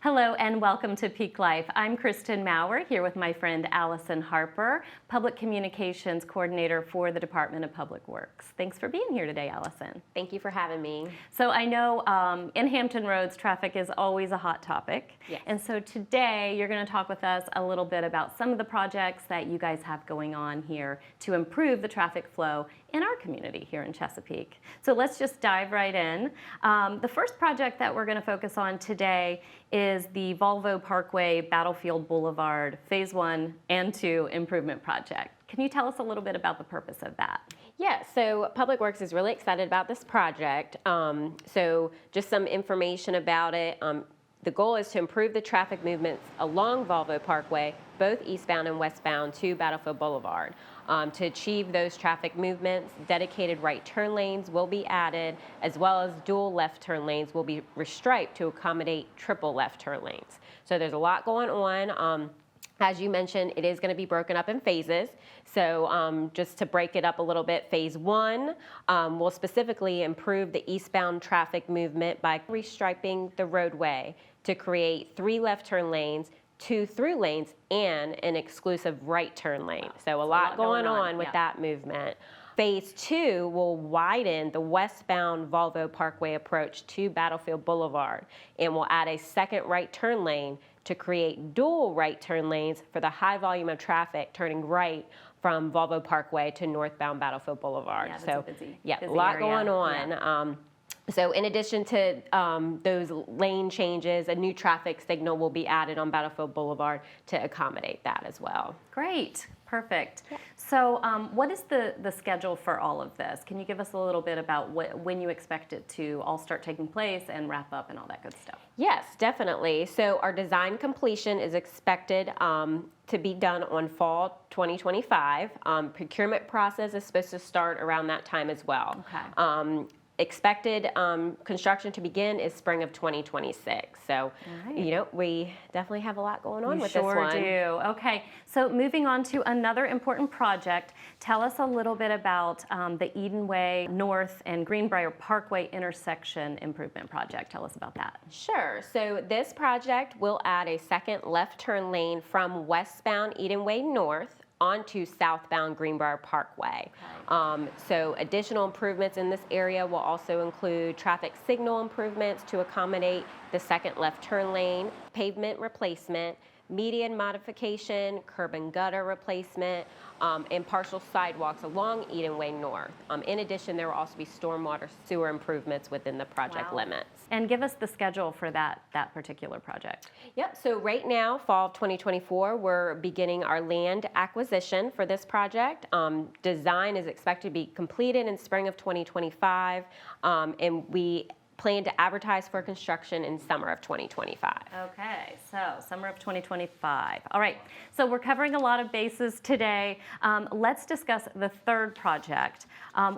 Hello and welcome to Peak Life. I'm Kristen Maurer here with my friend Allison Harper, Public Communications Coordinator for the Department of Public Works. Thanks for being here today, Allison. Thank you for having me. So I know in Hampton Roads, traffic is always a hot topic. Yes. And so today you're going to talk with us a little bit about some of the projects that you guys have going on here to improve the traffic flow in our community here in Chesapeake. So let's just dive right in. The first project that we're going to focus on today is the Volvo Parkway Battlefield Boulevard Phase 1 and 2 improvement project. Can you tell us a little bit about the purpose of that? Yeah, so Public Works is really excited about this project. So just some information about it. The goal is to improve the traffic movements along Volvo Parkway, both eastbound and westbound to Battlefield Boulevard. To achieve those traffic movements, dedicated right turn lanes will be added, as well as dual left turn lanes will be restriped to accommodate triple left turn lanes. So there's a lot going on. As you mentioned, it is going to be broken up in phases. So just to break it up a little bit, Phase 1 will specifically improve the eastbound traffic movement by restriping the roadway to create 3 left turn lanes, 2 through lanes, and an exclusive right turn lane. Wow. So a lot going on with that movement. Phase 2 will widen the westbound Volvo Parkway approach to Battlefield Boulevard and will add a second right turn lane to create dual right turn lanes for the high volume of traffic turning right from Volvo Parkway to northbound Battlefield Boulevard. Yeah, that's so a busy a lot area. going on. Yeah. So in addition to those lane changes, a new traffic signal will be added on Battlefield Boulevard to accommodate that as well. Great, perfect. Yeah. So what is the schedule for all of this? Can you give us a little bit about when you expect it to all start taking place and wrap up and all that good stuff? Yes, definitely. So our design completion is expected to be done on fall 2025. Procurement process is supposed to start around that time as well. Okay. Expected construction to begin is spring of 2026. So, right. You know, we definitely have a lot going on with sure this one. do. Okay, so moving on to another important project, tell us a little bit about the Edenway North and Greenbriar Parkway intersection improvement project. Tell us about that. Sure. So this project will add a second left turn lane from westbound Edenway North onto southbound Greenbriar Parkway. Okay. So additional improvements in this area will also include traffic signal improvements to accommodate the second left turn lane, pavement replacement, median modification, curb and gutter replacement, and partial sidewalks along Edenway North. In addition, there will also be stormwater sewer improvements within the project limits. And give us the schedule for that particular project. Yep, so right now, fall of 2024, we're beginning our land acquisition for this project. Design is expected to be completed in spring of 2025, and we plan to advertise for construction in summer of 2025. Okay, so summer of 2025. All right, so we're covering a lot of bases today. Let's discuss the third project.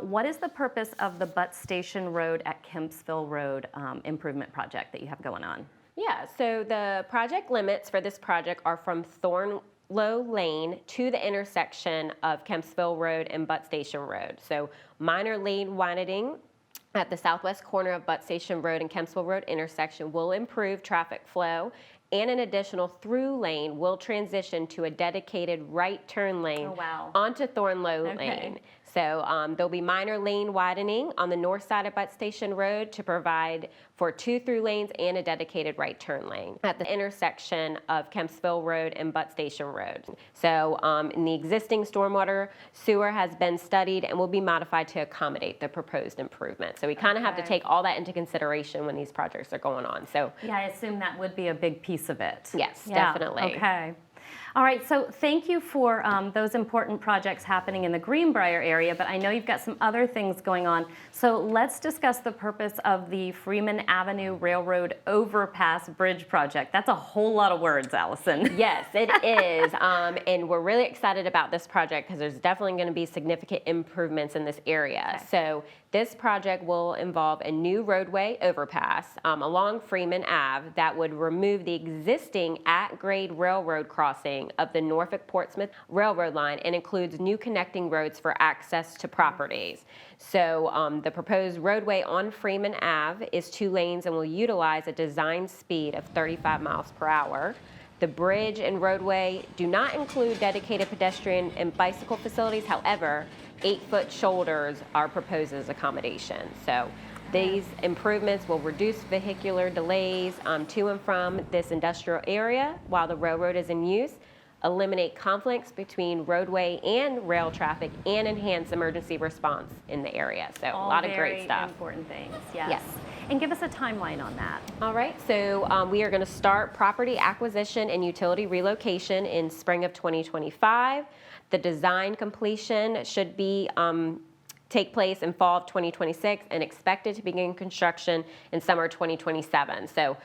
What is the purpose of the Butt Station Road at Kempsville Road improvement project that you have going on? Yeah, so the project limits for this project are from Thornlow Lane to the intersection of Kempsville Road and Butt Station Road. So minor lane widening at the southwest corner of Butt Station Road and Kempsville Road intersection will improve traffic flow, and an additional through lane will transition to a dedicated right turn lane onto Thornlow Lane. So there'll be minor lane widening on the north side of Butt Station Road to provide for 2 through lanes and a dedicated right turn lane at the intersection of Kempsville Road and Butt Station Road. So in the existing stormwater sewer has been studied and will be modified to accommodate the proposed improvement. So we kind of have to take all that into consideration when these projects are going on. So yeah, I assume that would be a big piece of it. Yes, yeah, definitely. Okay. All right, so thank you for those important projects happening in the Greenbriar area, but I know you've got some other things going on. So let's discuss the purpose of the Freeman Avenue Railroad Overpass Bridge project. That's a whole lot of words, Allison. Yes, it is, and we're really excited about this project because there's definitely going to be significant improvements in this area. Okay. So this project will involve a new roadway overpass along Freeman Ave that would remove the existing at-grade railroad crossing crossing of the Norfolk-Portsmouth Railroad line and includes new connecting roads for access to properties. So the proposed roadway on Freeman Ave is 2 lanes and will utilize a design speed of 35 miles per hour. The bridge and roadway do not include dedicated pedestrian and bicycle facilities. However, 8-foot shoulders are proposed as accommodation. So these improvements will reduce vehicular delays to and from this industrial area while the railroad is in use, eliminate conflicts between roadway and rail traffic, and enhance emergency response in the area. So a lot of great stuff. All very important things, yes. Yes. And give us a timeline on that. All right, so we are going to start property acquisition and utility relocation in spring of 2025. The design completion should be take place in fall of 2026 and expected to begin construction in summer 2027. So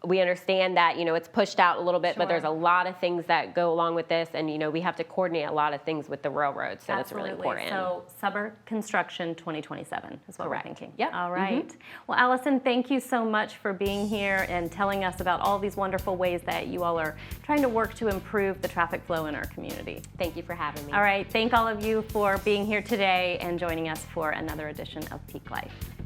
we understand that, it's pushed out a little bit, but there's a lot of things that go along with this, and, we have to coordinate a lot of things with the railroad, so that's really important. So summer construction 2027 is what Correct. We're thinking. Yep. All right. Well, Allison, thank you so much for being here and telling us about all these wonderful ways that you all are trying to work to improve the traffic flow in our community. Thank you for having me. All right. Thank all of you for being here today and joining us for another edition of Peak Life.